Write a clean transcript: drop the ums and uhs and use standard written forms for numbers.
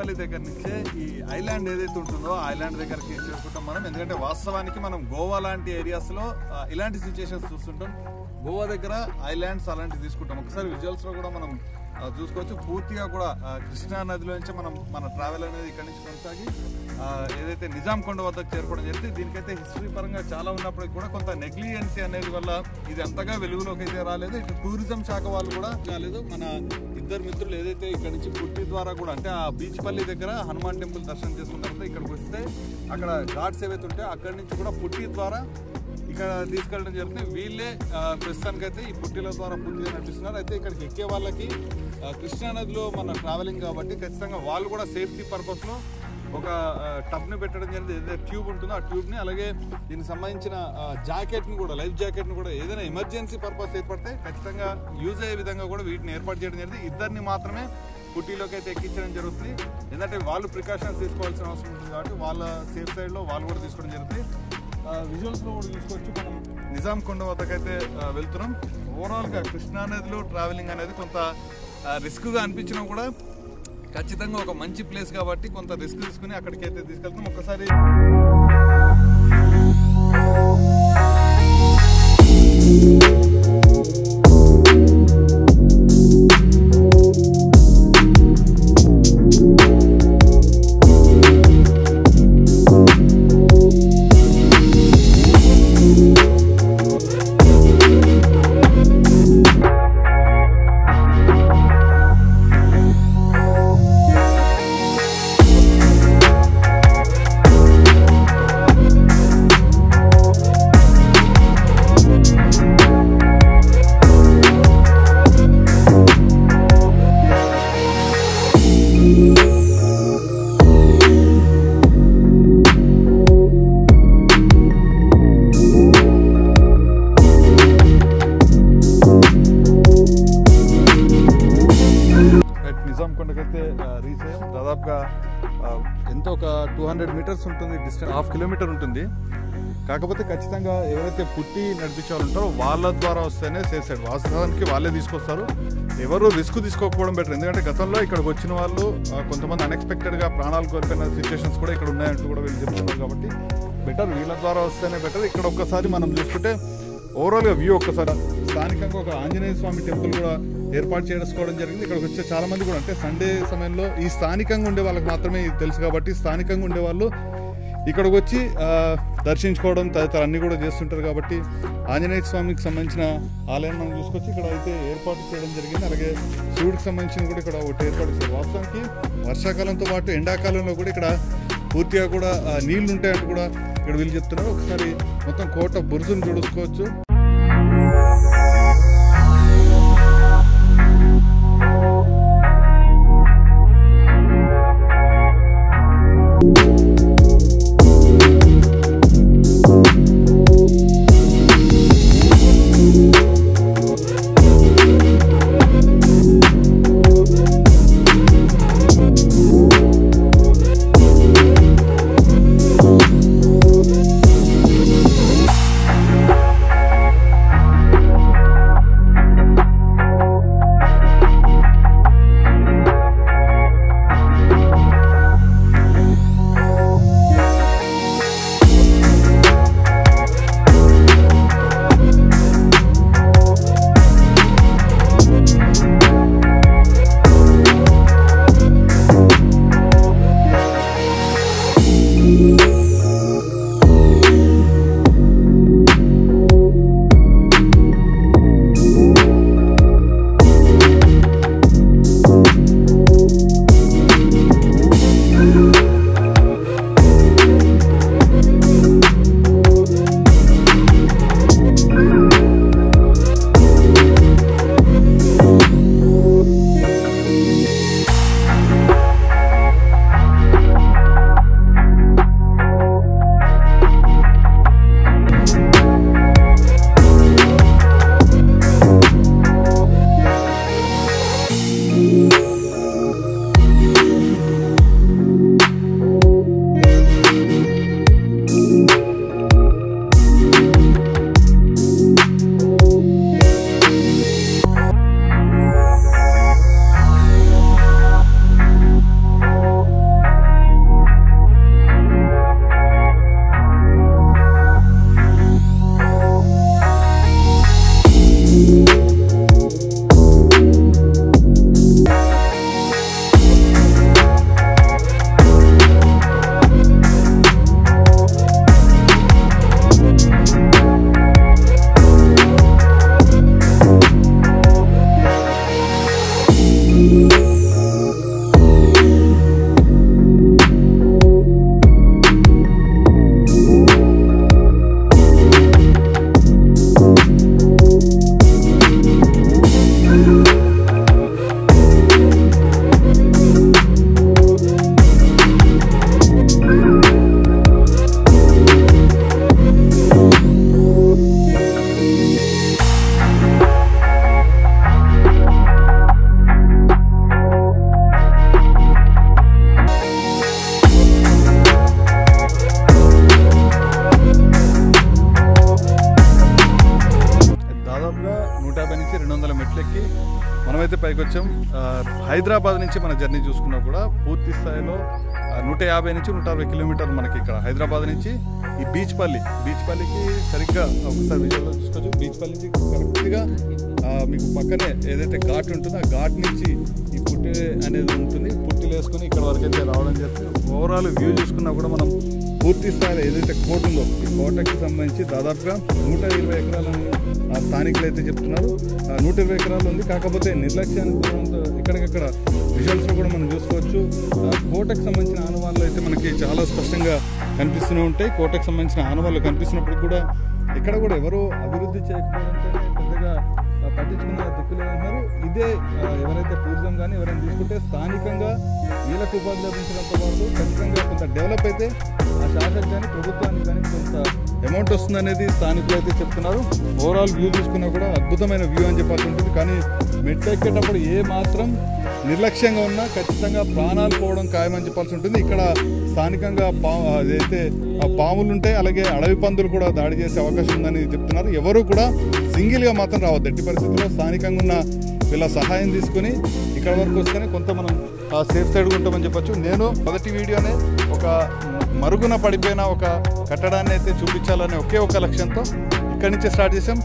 పల్లి దగ్గర నుంచే ఈ ఐలాండ్ ఏదైతే ఉంటుందో ఐలాండ్ దగ్గరికి చేరుకుంటాం మనం. ఎందుకంటే వాస్తవానికి మనం గోవా లాంటి ఏరియాస్ లో ఇలాంటి సిచ్యుయేషన్స్ చూస్తుంటాం. గోవా దగ్గర ఐలాండ్స్ అలాంటివి తీసుకుంటాం. ఒకసారి విజువల్స్ లో కూడా మనం చూసుకోవచ్చు. పూర్తిగా కూడా కృష్ణా నదిలో నుంచి మన ట్రావెల్ అనేది ఇక్కడ నుంచి కొనసాగి ఏదైతే నిజాం కొండ వద్దకు చేరుకోవడం జరిగింది. దీనికైతే హిస్టరీ పరంగా చాలా ఉన్నప్పటికీ కూడా కొంత నెగ్లిజెన్సీ అనేది వల్ల ఇది అంతగా వెలుగులోకి అయితే రాలేదు. ఇటు టూరిజం శాఖ వాళ్ళు కూడా రాలేదు. మన ఇద్దరు మిత్రులు ఏదైతే ఇక్కడ నుంచి పుట్టి ద్వారా కూడా అంటే ఆ బీచ్ పల్లి దగ్గర హనుమాన్ టెంపుల్ దర్శనం చేసుకున్న తర్వాత ఇక్కడికి వస్తే అక్కడ ఘాట్స్ ఏవైతే ఉంటాయో అక్కడి నుంచి కూడా పుట్టి ద్వారా ఇక్కడ తీసుకెళ్ళడం జరుగుతుంది. వీళ్ళే ప్రస్తుతానికైతే ఈ పుట్టిల ద్వారా పూర్తిగా నడిపిస్తున్నారు. అయితే ఇక్కడికి ఎక్కే వాళ్ళకి కృష్ణానదిలో మన ట్రావెలింగ్ కాబట్టి ఖచ్చితంగా వాళ్ళు కూడా సేఫ్టీ పర్పస్లో ఒక టబ్ని పెట్టడం జరిగింది. ఏదైతే ట్యూబ్ ఉంటుందో ఆ ట్యూబ్ని అలాగే దీనికి సంబంధించిన జాకెట్ని కూడా లైఫ్ జాకెట్ని కూడా ఏదైనా ఎమర్జెన్సీ పర్పస్ ఏర్పడితే ఖచ్చితంగా యూజ్ అయ్యే విధంగా కూడా వీటిని ఏర్పాటు చేయడం జరిగింది. ఇద్దరిని మాత్రమే పుట్టిలోకి అయితే ఎక్కించడం జరుగుతుంది. ఎందుకంటే వాళ్ళు ప్రికాషన్స్ తీసుకోవాల్సిన అవసరం ఉంటుంది కాబట్టి వాళ్ళ సేఫ్ సైడ్లో వాళ్ళు కూడా తీసుకోవడం జరుగుతుంది. విజువల్స్లో కూడా చూసుకోవచ్చు. మనం నిజాం కొండ వద్దకైతే వెళ్తున్నాం. ఓవరాల్గా కృష్ణానదిలో ట్రావెలింగ్ అనేది కొంత రిస్క్గా అనిపించినా కూడా ఖచ్చితంగా ఒక మంచి ప్లేస్ కాబట్టి కొంత రిస్క్ తీసుకుని అక్కడికైతే తీసుకెళ్తాం. ఒకసారి నిజాం కొండకైతే రీచ్ అయ్యాం. దాదాపుగా ఎంతో ఒక 200 మీటర్స్ ఉంటుంది డిస్టెన్స్, 1/2 కిలోమీటర్ ఉంటుంది. కాకపోతే ఖచ్చితంగా ఎవరైతే పుట్టి నడిపించే వాళ్ళు ఉంటారో వాళ్ళ ద్వారా వస్తేనే సేఫ్ సైడ్. వాస్తవానికి వాళ్ళే తీసుకొస్తారు. ఎవరు రిస్క్ తీసుకోకపోవడం బెటర్. ఎందుకంటే గతంలో ఇక్కడికి వచ్చిన వాళ్ళు కొంతమంది అన్ఎక్స్పెక్టెడ్గా ప్రాణాలు కోల్పోయిన సిచ్యువేషన్స్ కూడా ఇక్కడ ఉన్నాయంటూ కూడా వీళ్ళు చెప్తున్నారు. కాబట్టి బెటర్ వీళ్ళ ద్వారా వస్తేనే బెటర్. ఇక్కడ ఒక్కసారి మనం చూసుకుంటే ఓవరాల్గా వ్యూ ఒక్కసారి స్థానికంగా ఒక ఆంజనేయ స్వామి టెంపుల్ కూడా ఏర్పాటు చేసుకోవడం జరిగింది. ఇక్కడికి వచ్చే చాలా మంది కూడా అంటే సండే సమయంలో ఈ స్థానికంగా ఉండే వాళ్ళకి మాత్రమే ఇది తెలుసు కాబట్టి స్థానికంగా ఉండే వాళ్ళు ఇక్కడికి వచ్చి దర్శించుకోవడం తదితర అన్నీ కూడా చేస్తుంటారు. కాబట్టి ఆంజనేయ స్వామికి సంబంధించిన ఆలయం మనం చూసుకొచ్చి ఇక్కడ అయితే ఏర్పాటు చేయడం జరిగింది. అలాగే శివుడికి సంబంధించిన కూడా ఇక్కడ ఒకటి ఏర్పాటు చేశారు. వాస్తవానికి వర్షాకాలంతో పాటు ఎండాకాలంలో కూడా ఇక్కడ పూర్తిగా కూడా నీళ్లు ఉంటాయంటూ కూడా ఇక్కడ వీళ్ళు చెప్తున్నారు. ఒకసారి మొత్తం కోట బురుజును చూసుకోవచ్చు. ఎప్పుడైతే పైకి వచ్చాం హైదరాబాద్ నుంచి మన జర్నీ చూసుకున్నా కూడా పూర్తి స్థాయిలో 150 నుంచి 160 కిలోమీటర్లు మనకి ఇక్కడ హైదరాబాద్ నుంచి ఈ బీచ్పల్లికి సరిగ్గా ఒకసారి విజువల్లో చూసుకోవచ్చు. బీచ్పల్లికి కరెక్ట్గా మీకు పక్కనే ఏదైతే ఘాట్ ఉంటుందో ఆ ఘాట్ నుంచి ఈ పుట్టి అనేది ఉంటుంది. పుట్టిలు వేసుకొని ఇక్కడ వరకు అయితే రావడం జరుగుతుంది. ఓవరాల్ వ్యూ చూసుకున్నా కూడా మనం పూర్తి స్థాయిలో ఏదైతే కోట ఉందో ఈ కోటకి సంబంధించి దాదాపుగా 120 ఎకరాలని స్థానికులు అయితే చెప్తున్నారు. 120 ఎకరాలు ఉంది. కాకపోతే నిర్లక్ష్యానికి దూరంతో ఎక్కడికక్కడ విజువల్స్లో కూడా మనం చూసుకోవచ్చు. కోటకు సంబంధించిన ఆనవాళ్ళు అయితే మనకి చాలా స్పష్టంగా కనిపిస్తూనే ఉంటాయి. కోటకు సంబంధించిన ఆనవాళ్ళు కనిపిస్తున్నప్పుడు కూడా ఇక్కడ కూడా ఎవరో అభివృద్ధి చేయకపోవడంతో పెద్దగా పట్టించుకున్న దిక్కులే అంటున్నారు. ఇదే ఎవరైతే టూరిజం కానీ ఎవరైనా తీసుకుంటే స్థానికంగా వీళ్ళకు ఉపాధి లభించడంతో పాటు ఖచ్చితంగా కొంత డెవలప్ అయితే ఆ శాఖకు కానీ ప్రభుత్వానికి కానీ కొంత అమౌంట్ వస్తుంది అనేది స్థానికులు అయితే చెప్తున్నారు. ఓవరాల్ వ్యూ చూసుకున్నా కూడా అద్భుతమైన వ్యూ అని చెప్పాల్సి ఉంటుంది. కానీ మెట్లు ఎక్కేటప్పుడు ఏ మాత్రం నిర్లక్ష్యంగా ఉన్నా ఖచ్చితంగా ప్రాణాలు పోవడం ఖాయమని చెప్పాల్సి ఉంటుంది. ఇక్కడ స్థానికంగా అదైతే పాములు ఉంటాయి, అలాగే అడవి పందులు కూడా దాడి చేసే అవకాశం ఉందని చెప్తున్నారు. ఎవరు కూడా సింగిల్గా మాత్రం రావద్దు. ఎట్టి పరిస్థితుల్లో స్థానికంగా ఉన్న వీళ్ళ సహాయం తీసుకుని ఇక్కడ వరకు వస్తేనే కొంత మనం సేఫ్ సైడ్గా ఉంటామని చెప్పొచ్చు. నేను మొదటి వీడియోనే ఒక మరుగున పడిపోయిన ఒక కట్టడాన్ని అయితే చూపించాలనే ఒకే ఒక లక్ష్యంతో ఇక్కడి నుంచే స్టార్ట్ చేసాం.